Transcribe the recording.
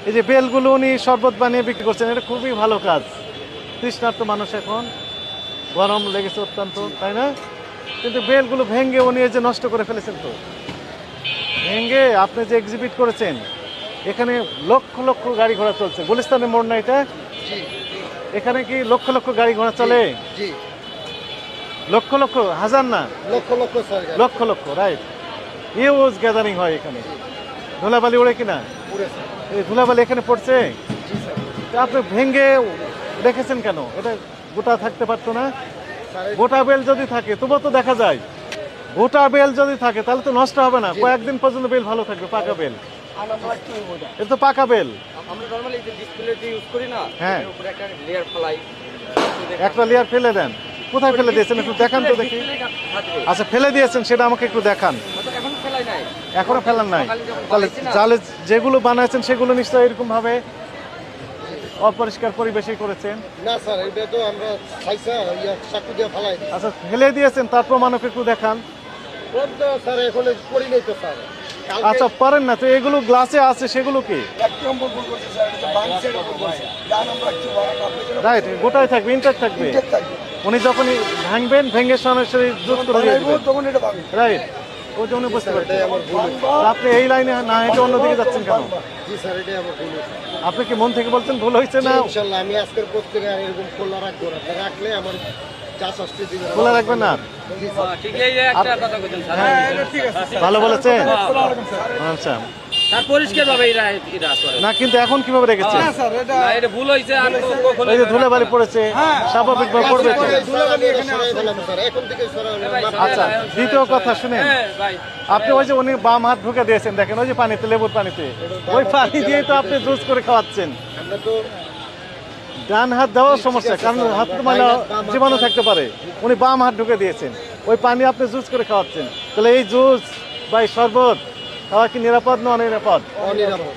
এই যে বেলগুলো উনি শরবত বানিয়ে বিক্রি করছেন, এটা খুবই ভালো কাজ। তৃষ্ণার্ত মানুষ এখন, গরম লেগেছে অত্যন্ত, তাই না? কিন্তু বেলগুলো ভেঙে উনি এই যে নষ্ট করে ফেলেছেন। তো ভেঙে আপনি যে এক্সিবিট করেছেন, এখানে লক্ষ লক্ষ গাড়ি ঘোড়া চলছে। গুলিস্তানের মোড় না এটা? এখানে কি লক্ষ লক্ষ গাড়ি ঘোড়া চলে? লক্ষ লক্ষ, হাজার না, lakh lakh, right. Use gathering হয় এখানে। ধুলাবালি ওড়ে কিনা? এই ধুলাবালি এখানে পড়ছে। আপনি ভেঙে রেখেছেন কেন? এটা গোটা থাকতে পারতো না? গোটা বেল যদি থাকে তবুও তো দেখা যায়। গোটা বেল যদি থাকে তাহলে তো নষ্ট হবে না, কয়েকদিন পর্যন্ত বেল ভালো থাকবে। পাকা বেল, এটা তো পাকা বেল। আমরা নরমালি যে ডিসপ্লে যে ইউজ করি না, হ্যাঁ, এর উপরে একটা লেয়ার ফেলাই। একটা লেয়ার ফেলে দেন। কোথায় ফেলে দিয়েছেন একটু দেখান তো দেখি। আচ্ছা, ফেলে দিয়েছেন, সেটা আমাকে একটু দেখান। এখনো ফেলাই নাই। এখনো ফেলান নাই? তাহলে জালে যেগুলো বানাইছেন সেগুলো নিশ্চয়ই এরকম ভাবে অপরিষ্কার পরিবেশই করেছেন। না স্যার, এটা তো আমরা খাইছা চাকু দিয়ে ফেলাই। আচ্ছা, ফেলে দিয়েছেন, তার প্রমাণকে একটু দেখান। স্যার এখন করি নাই তো স্যার। আচ্ছা, পারেন না তো? এগুলো গ্লাসে আছে, সেগুলো কি? রাইট, গোটাই থাকবে, ইনটেক্ট থাকবে। উনি যখনই ভাঙবেন, ভেঙে সরাসরি জুস করে দিয়ে দিবেন। রাইট, ওই জন্য বুঝতে পারছি। আপনি এই লাইনে না হেঁটে অন্যদিকে যাচ্ছেন কেন? জি স্যার, এটাই আমার ভুল। আপনি কি মন থেকে বলছেন ভুল হয়েছে না? ইনশাআল্লাহ আমি আজকের পর থেকে আর এরকম খোলা রাখবো না। আপনি রাখলে আমার চা শাস্তি দিবেন। খোলা রাখবেন না? ঠিক এই একটা কথা কইছেন স্যার। হ্যাঁ, ঠিক আছে, ভালো বলেছেন। আচ্ছা, তার পরিষ্কার ভাবে এটা করে না, কিন্তু এখন কিভাবে রেখেছেন? না এটা ভুল হইছে। আর কখনো এই যে ধুলাবালি পড়েছে, স্বাভাবিকভাবে পড়বে তো। এখন থেকে আচ্ছা, দ্বিতীয় কথা শুনেন। ভাই আপনি ওই যে উনি বাম হাত ঢুকে দিয়েছেন, দেখেন ওই যে পানিতে, লেবুর পানিতে, ওই পানি দিয়ে তো আপনি জুস করে খাওয়াচ্ছেন। আমরা তো ডান হাত দেওয়ার সমস্যা, কারণ হাত তো ময়লা, জীবাণু থাকতে পারে। উনি বাম হাত ঢুকে দিয়েছেন, ওই পানি আপনি জুস করে খাওয়াচ্ছেন। তাহলে এই জুস বা এই শরবত খাওয়া কি নিরাপদ না অনিরাপদ? অনিরাপদ।